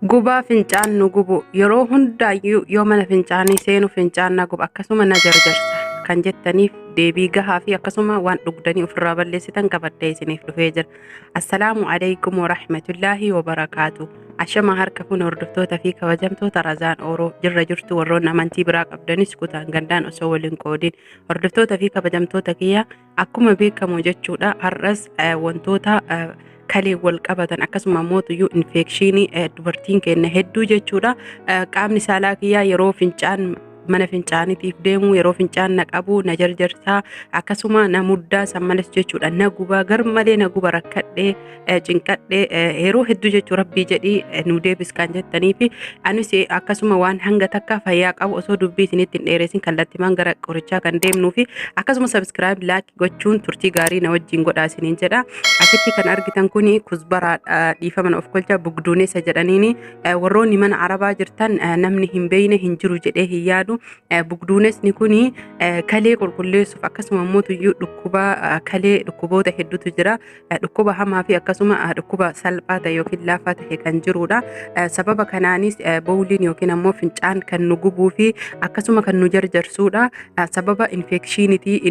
Gubaa fincaan nu gubu yeroo hundaayyuu yoo mana fincaanii seenu fincaan na guba akkasuma na jarjarsa kan jettaniif deebii gahaa fi akkasuma waan dhugdanii ofirraa balleessitan qabadhee isiniif dhufee jira. Assalaamu alaykum warahmatullaahi wabarakaatu. Ashama harka kun hordoftoota fi kabajamtoota Razaan Ooroo jirra jirtu warroonni amantii biraa qabdanis kutaan gandaan osoo waliin qoodin hordoftoota fi kabajamtoota kiyya akkuma beekamu jechuudha har'as wantoota kalee wal qabatan akkasuma mootuyyuu infekshinii dubartiin keenya hedduu jechuudha qaamni saalaa kiyyaa yeroo fincaan mana fincaaniitiif deemu yeroo fincaan na qabu na jarjarsaa akkasuma na muddaa sammales jechuudha na gubaa garmalee na guba rakkadhee cinqadhee yeroo hedduu jechuu rabbii jedhii nu deebis kan jettanii fi anis akkasuma waan hanga takka fayyaa qabu osoo dubbii isinitti hin dheeressin kallattimaan gara qorichaa kan deemnuu fi akkasuma subscribe like gochuun turtii gaarii na wajjin godhaa isiniin jedha. Asitti kan argitan kuni kuzbaraadha dhiifama of kolcha bugduuneessa jedhaniini warroonni mana arabaa jirtan namni hin beeyne hin jiru jedhee hin yaadu. Bugduunesni kuni kalee qulqulleessuuf akkasuma mootuyyuu dhukkuba kalee dhukkuboota hedduutu jira dhukkuba hamaa fi akkasuma dhukkuba salphaa ta'e yookiin laafaa ta'e kan jirudha. Sababa kanaanis bowliin yookiin ammoo fincaan kan nu gubuu fi akkasuma kan nu jarjarsuudha. Sababa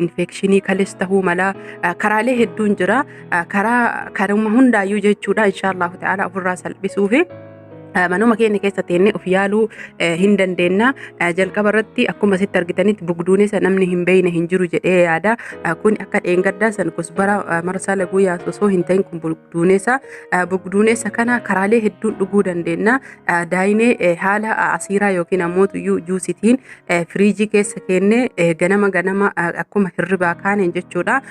infekshinii kalees ta'uu mala karaalee hedduun jira karaa kanuma hundaayyuu jechuudha inshaallahu ta'ala ofirraa salphisuu fi manuma keenya keessa teenne of yaaluu hin dandeenya. Jalqaba irratti akkuma sitti argitanitti bugduuneessa namni hin beeyne hin jiru jedhee yaada. Kun akka dheengaddaa san kusbara marsaa laguu yaatu osoo hin ta'in kun bugduuneessa kana karaalee hedduun dhuguu dandeenya. Daayinee haala asiiraa yookiin ammoo tuyyuu juusitiin firiijii keessa keenne ganama akkuma hirribaa kaaneen jechuudha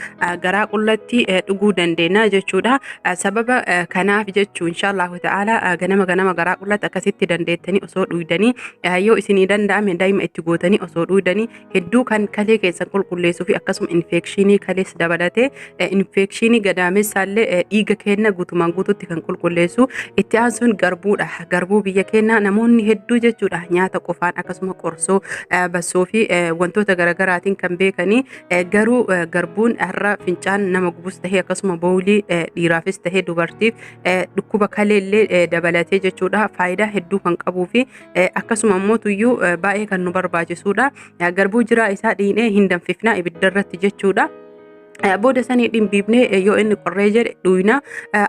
garaa qullatti dhuguu dandeenya jechuudha. Sababa kanaaf jechuu inshaallahu ta'ala ganama garaa qullatti akkasitti dandeettanii osoo dhuydanii yoo isinii danda'ame daa'ima itti gootanii osoo dhuydanii hedduu kan kalee keessan qulqulleessuu fi akkasuma infekshinii kalees dabalatee infekshinii gadaamessaallee dhiiga keenya guutumaan guututti kan qulqulleessu. Itti aansuun garbuudha. Garbuu biyya keenya namoonni hedduu jechuudha nyaata qofaan akkasuma qorsoo bassoo fi wantoota garagaraatiin kan beekanii garuu garbuun har'a fincaan nama gubus tahee akkasuma bowlii dhiiraafis tahee dubartiif dhukkuba kaleellee dabalatee jechuudha. Faayidaa hedduu kan qabuu fi akkasuma ammoo tuyyuu baay'ee kan nu barbaachisuudha. Garbuu jiraa isaa dhiinee hin danfifnaa ibidda irratti jechuudha. Booda sanii dhimbiibnee yoo inni qorree jedhe dhuyna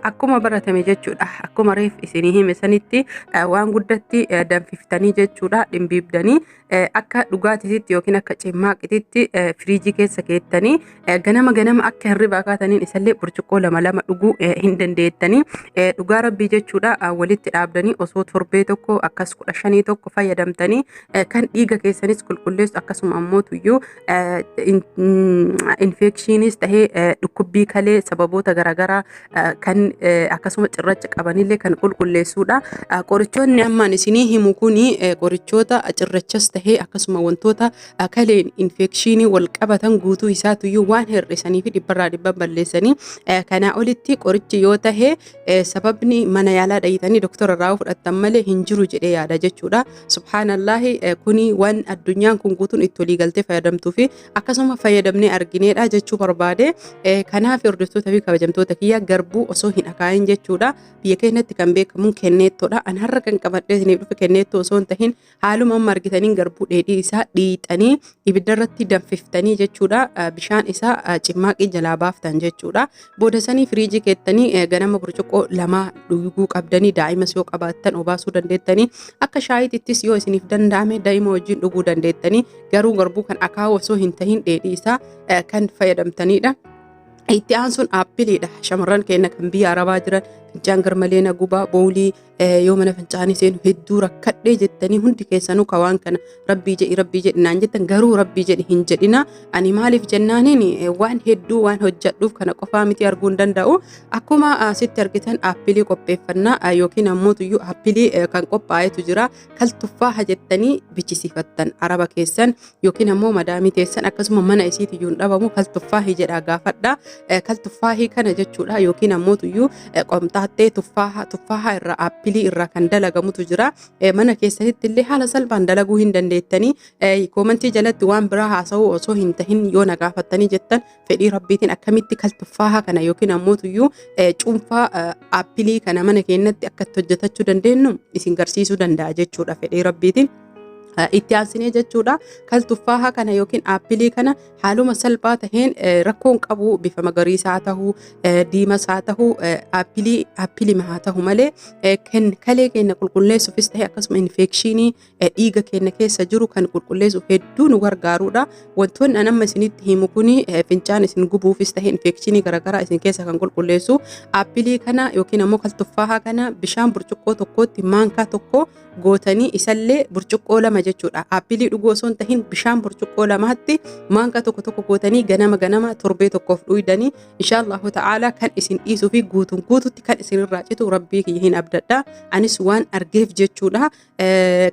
akkuma baratame jechuudha. Akkuma reef isinii hime sanitti waan guddatti danfiftanii jechuudha dhimbiibdanii akka dhugaatiitti yookiin akka cimmaaqitti firiijii keessa keettanii ganama akka hirribaa kaataniin isallee burcuqqoo lama dhuguu hin dandeettanii dhugaa rabbii jechuudha. Walitti dhaabdanii osoo torbee tokko akkas 15 tokko fayyadamtanii kan dhiiga keessanis qulqulleessu akkasuma ammoo tuyyuu infekshiinis tahee dhukkubbii kalee sababoota garaagaraa kan akkasuma cirracha qabanillee kan qulqulleessuudha. Qorichoonni ammaan isinii himu kuni qorichoota cirrachas tahee akkasuma wantoota kaleen infekshinii wal qabatan guutuu isaatuyyuu waan hir'isanii fi dhibbarraa dhibban balleessanii kanaa olitti qorichi yoo tahee sababni mana yaalaa dhayitanii doktora irraa fudhattan malee hin jiru jedhee yaada jechuudha. Subhaanallahi kuni waan addunyaan kun guutuun itti walii galtee fayyadamtuu fi akkasuma fayyadamnee argineedha jechuu barbaade. Kanaaf hordoftoota fi kabajamtoota kiyya garbuu osoo hin akaayin jechuudha. Biyya keenyatti kan beekamuun kenneettoodha. An har'a kan qabadhee isiniif dhufe kenneettoo osoo hin tahin haaluma amma argitaniin garbuu dheedhii isaa dhiixanii ibidda irratti danfiftanii jechuudha. Bishaan isaa cimmaaqii jalaa baaftan jechuudha. Booda sanii firiijii keettanii ganama burcuqqoo lama dhuguu qabdanii daa'imas yoo qabaattan obaasuu dandeettanii akka shaayitittis yoo isiniif danda'ame daa'ima wajjin dhuguu dandeettanii garuu garbuu kan akaawuu osoo hin tahin dheedhii isaa kan fayyadamtanidha. Itti aansuun aappiliidha. Shamarran keenya kan biyya arabaa jiran fincaan garmalee na gubaa bowlii yoo mana fincaanii seenu hedduu rakkadhee jettanii hundi keessanuu kawaan kana rabbii jedhi naan jettan garuu rabbii jedhi hin jedhina. Ani maaliif jennaaniin waan hedduu waan hojjedhuuf kana qofaa miti arguu hin danda'u. Akkuma sitti argitan aappilii qopheeffannaa yookiin ammoo tuyyuu aappilii kan qophaa'etu jira. Kal tuffaaha jettanii bichisiifattan araba keessan yookiin ammoo madaamii teessan akkasuma mana isiitiyyuu hin dhabamu kal tuffaahi jedhaa gaafadha. kal tuffaahii kana jechuudha yookiin ammoo tuyyuu qomxaattee tuffaaha irraa aappilii irraa kan dalagamutu jira. Mana keessanitti illee haala salphaan dalaguu hin dandeettanii koomentii jalatti waan biraa haasa'uu osoo hin tahin yoo na gaafattanii jettan fedhii rabbiitiin akkamitti kal tuffaaha kana yookiin ammoo tuyyuu cuunfaa aappilii kana mana keenyatti akka hojjetachuu dandeenyu isin garsiisuu danda'a jechuudha fedhii rabbiitiin. Itti aansinee jechuudha kal tuffaaha kana yookiin aappilii kana haaluma salphaa taheen rakkoon qabu bifa magariisaa tahuu diimaa tahuu aappilii haa tahu malee kalee keenya qulqulleessuufis tahee akkasuma infekshinii dhiiga keenya keessa jiru kan qulqulleessuuf hedduu nu gargaarudha. Wantoonni an amma isinitti himu kuni fincaan isin gubuufis tahee infekshinii garaagaraa isin keessa kan qulqulleessu aappilii kana yookiin ammoo kal tuffaaha kana bishaan burcuqqoo tokkootti maankaa tokko gootanii isallee burcuqqoo lama jechuudha. Aappilii dhuguu osoo hin tahin bishaan burcuqqoo lamaatti maankaa tokko gootanii ganama torbee tokkoof dhuydanii inshaallahu ta'ala kan isin dhiisuu fi guututti kan isin irraa citu rabbii kiyya hin abdadha. Anis waan argeef jechuudha.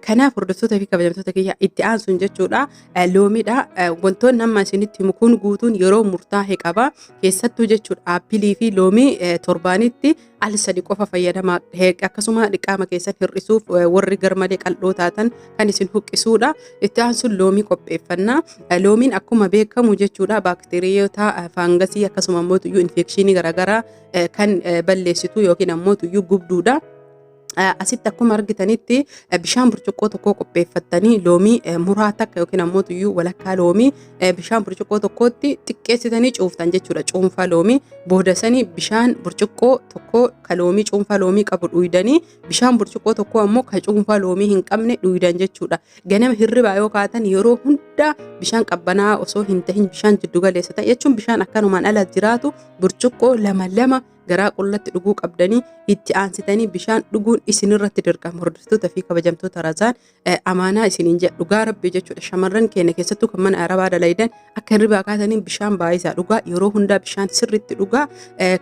Kanaaf hordoftoota fi kabajamtoota kiyya itti aansuun jechuudha. Loomiidha. Wantoonni amma isinitti himu kun guutuun yeroo murtaa'e qaba. Keessattuu jechuudha aappilii fi loomii torbaanitti al sadi qofa fayyadamaa akkasuma dhiqaama keessan hir'isuuf warri garmalee qal'oo taatan kan isin huqqisuudha. Itti aansuun loomii qopheeffannaa. Loomiin akkuma beekamu jechuudha baakteeriyoota faangasii akkasuma ammoo tuyyuu infekshinii garaagaraa kan balleessitu yookiin ammoo tuyyuu gubduudha. Asitti akkuma argitanitti bishaan burcuqqoo tokko qopheeffattanii loomii muraa takka yookiin ammoo tuyyuu walakkaa loomii bishaan burcuqqoo tokkootti xiqqeessitanii cuuftan jechuudha. Cuunfaa loomii boodasanii bishaan burcuqqoo tokko ka loomii cuunfaa loomii qabu dhuydanii bishaan burcuqqoo tokko ammoo ka cuunfaa loomii hin qabne dhuydan jechuudha. Ganama hirribaa yoo kaatan yeroo hunda bishaan qabbanaa osoo hin tahin bishaan jiddu galeessa ta'e jechuun bishaan akkanumaan ala jiraatu burcuqqoo lama garaa qullatti dhuguu qabdanii itti aansitanii bishaan dhuguun isinirratti dirqama. Hordoftoota fi kabajamtoota Razaan amaanaa isiniin jedha dhugaa rabbii jechuudha. Shamarran keenya keessattuu kan mana arabaa dalaydan akka hirribaa kaataniin bishaan baay'isaa dhugaa yeroo hundaa bishaan sirriitti dhugaa.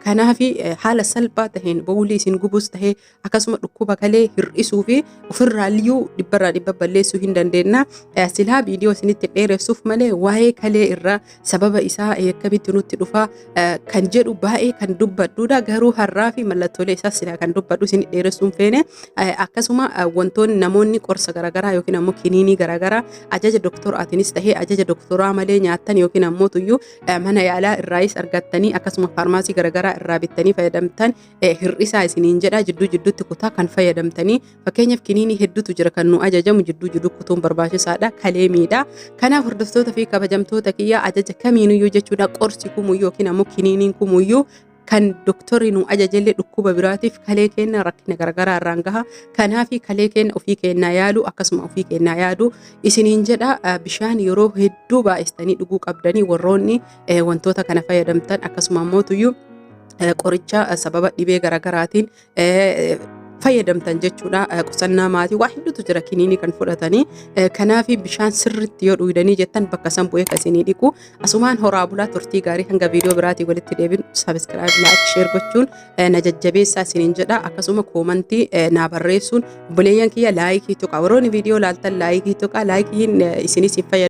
Kanaaf haala salphaa taheen bawulii isin gubus tahee akkasuma dhukkuba kalee hir'isuu fi ofirraayyuu dhibbarraa dhibba balleessuu hin dandeenya. Silaa viidiyoo isinitti dheeressuuf malee waa'ee kalee irraa sababa isaa akkamitti nutti dhufaa kan jedhu baay'ee kan dubbadhu. Garuu har'aa fi mallattoolee isaas silaa kan dubbadhu isin dheeressuun feene akkasuma wantoonni namoonni qorsa garaagaraa yookiin ammoo kiniinii garaagaraa ajaja doktoraatiinis tahee ajaja doktoraa malee nyaattan yookiin ammoo tuyyuu mana yaalaa irraayis argattanii akkasuma faarmaasii garaagaraa irraa bittanii fayyadamtan hir'isaa isiniin jedha jidduutti kutaa kan fayyadamtanii fakkeenyaaf kiniinii hedduutu jira kan nu ajajamu jidduu kutuun barbaachisaadha kaleemiidha. Kanaaf hordoftoota fi kabajamtoota kiyya ajaja kamiiniyyuu jechuudha qorsi kumuyyuu yookiin ammoo kiniiniin kumuyyuu kan doktorri nu ajajellee dhukkuba biraatiif kalee keenya rakkina garaagaraa irraan gaha. Kanaaf kalee keenya ofii keenyaa yaalu akkasuma ofii keenyaa yaadu isiniin jedha. Bishaan yeroo hedduu baay'istanii dhuguu qabdanii warroonni wantoota kana fayyadamtan akkasuma ammoo tuyyuu qoricha sababa dhibee garaagaraatiin fayyadamtan jechuudha. Qusannaa maatii waa hedduutu jira kiniinii kan fudhatanii. Kanaaf bishaan sirriitti yoo dhuydanii jettan bakka san bu'ee kasinii dhiqu. Asumaan horaa bulaa turtii gaarii hanga viidiyoo biraatii walitti deebinu sabiskiraayib laayik sheer gochuun na jajjabeessaa isiniin jedha. Akkasuma koomantii naa barreessuun obboleeyyan kiyya laayikii tuqa. Warroonni viidiyoo laaltan laayikii tuqa. Laayikiin isinis hin fayyadu.